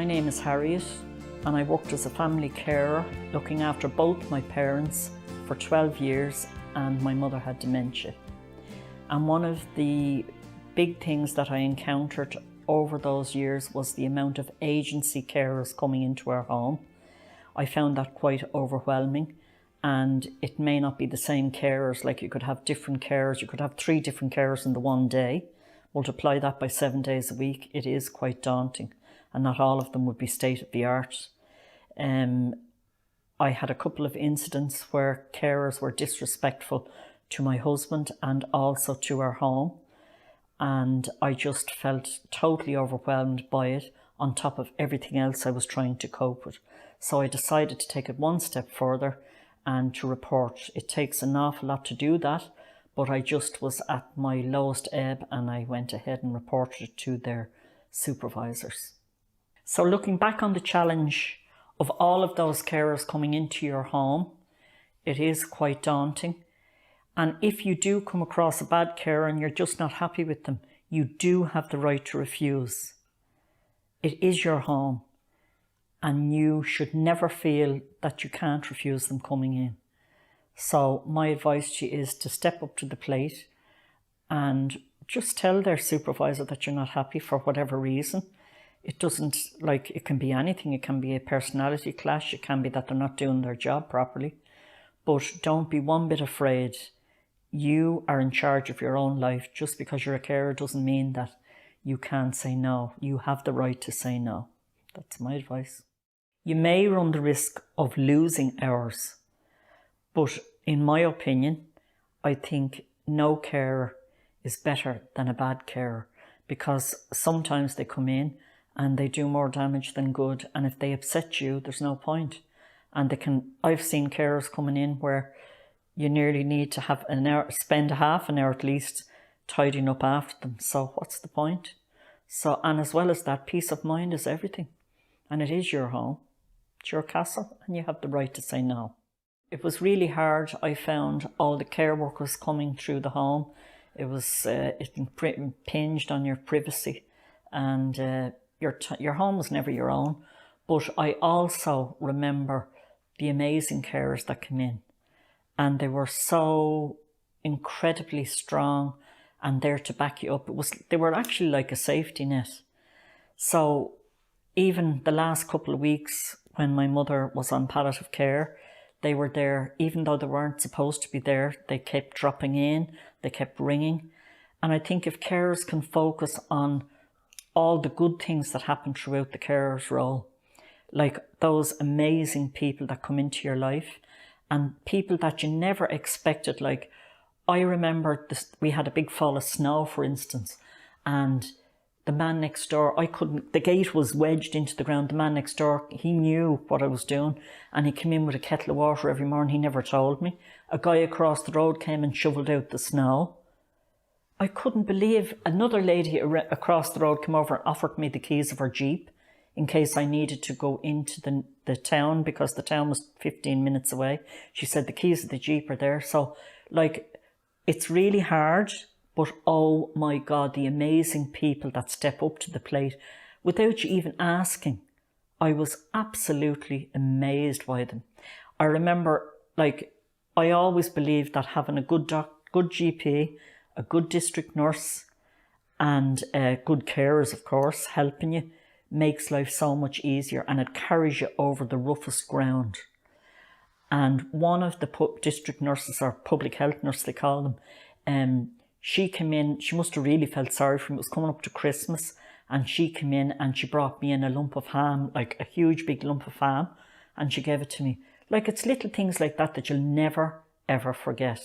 My name is Harriet and I worked as a family carer looking after both my parents for 12 years, and my mother had dementia. And one of the big things that I encountered over those years was the amount of agency carers coming into our home. I found that quite overwhelming, and it may not be the same carers. Like, you could have different carers, you could have 3 different carers in the one day. Multiply that by 7 days a week, it is quite daunting, and not all of them would be state of the art. I had a couple of incidents where carers were disrespectful to my husband and also to our home, and I just felt totally overwhelmed by it, on top of everything else I was trying to cope with. So I decided to take it one step further and to report. It takes an awful lot to do that, but I just was at my lowest ebb and I went ahead and reported it to their supervisors. So looking back on the challenge of all of those carers coming into your home, it is quite daunting. And if you do come across a bad carer and you're just not happy with them, you do have the right to refuse. It is your home, and you should never feel that you can't refuse them coming in. So my advice to you is to step up to the plate and just tell their supervisor that you're not happy for whatever reason. It doesn't, like, it can be anything. It can be a personality clash. It can be that they're not doing their job properly. But don't be one bit afraid. You are in charge of your own life. Just because you're a carer doesn't mean that you can't say no. You have the right to say no. That's my advice. You may run the risk of losing hours, but in my opinion, I think no carer is better than a bad carer, because sometimes they come in and they do more damage than good, and if they upset you, there's no point. And they can, I've seen carers coming in where you nearly need to have an hour, spend a half an hour at least tidying up after them. So what's the point? So, and as well as that, peace of mind is everything. And it is your home, it's your castle, and you have the right to say no. It was really hard. I found all the care workers coming through the home. It was it impinged on your privacy, and your home was never your own. But I also remember the amazing carers that came in, and they were so incredibly strong and there to back you up. They were actually like a safety net. So even the last couple of weeks when my mother was on palliative care, they were there. Even though they weren't supposed to be there, they kept dropping in, they kept ringing. And I think if carers can focus on all the good things that happen throughout the carer's role, like those amazing people that come into your life and people that you never expected. Like, I remember this, we had a big fall of snow, for instance, and the man next door, the gate was wedged into the ground. The man next door, he knew what I was doing, and he came in with a kettle of water every morning. He never told me. A guy across the road came and shoveled out the snow. I couldn't believe. Another lady across the road came over and offered me the keys of her Jeep in case I needed to go into the town, because the town was 15 minutes away. She said the keys of the Jeep are there. So, like, it's really hard, but oh my God, the amazing people that step up to the plate without you even asking. I was absolutely amazed by them. I remember, like, I always believed that having a good GP, a good district nurse, and good carers, of course, helping you, makes life so much easier, and it carries you over the roughest ground. And one of the district nurses, or public health nurse they call them, she came in, she must have really felt sorry for me. It was coming up to Christmas, and she came in and she brought me in a lump of ham, like a huge big lump of ham, and she gave it to me. Like, it's little things like that that you'll never ever forget.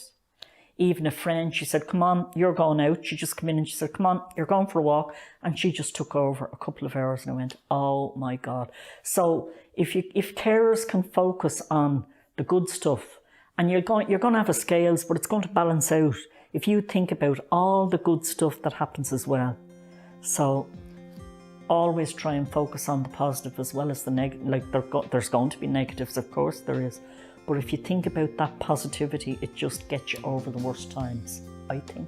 Even a friend, she said, come on, you're going out. She just came in and she said, come on, you're going for a walk. And she just took over a couple of hours, and I went, oh my God. So if carers can focus on the good stuff, and you're going to have a scales, but it's going to balance out if you think about all the good stuff that happens as well. So always try and focus on the positive as well as the negative. Like, there's going to be negatives, of course there is. But if you think about that positivity, it just gets you over the worst times, I think.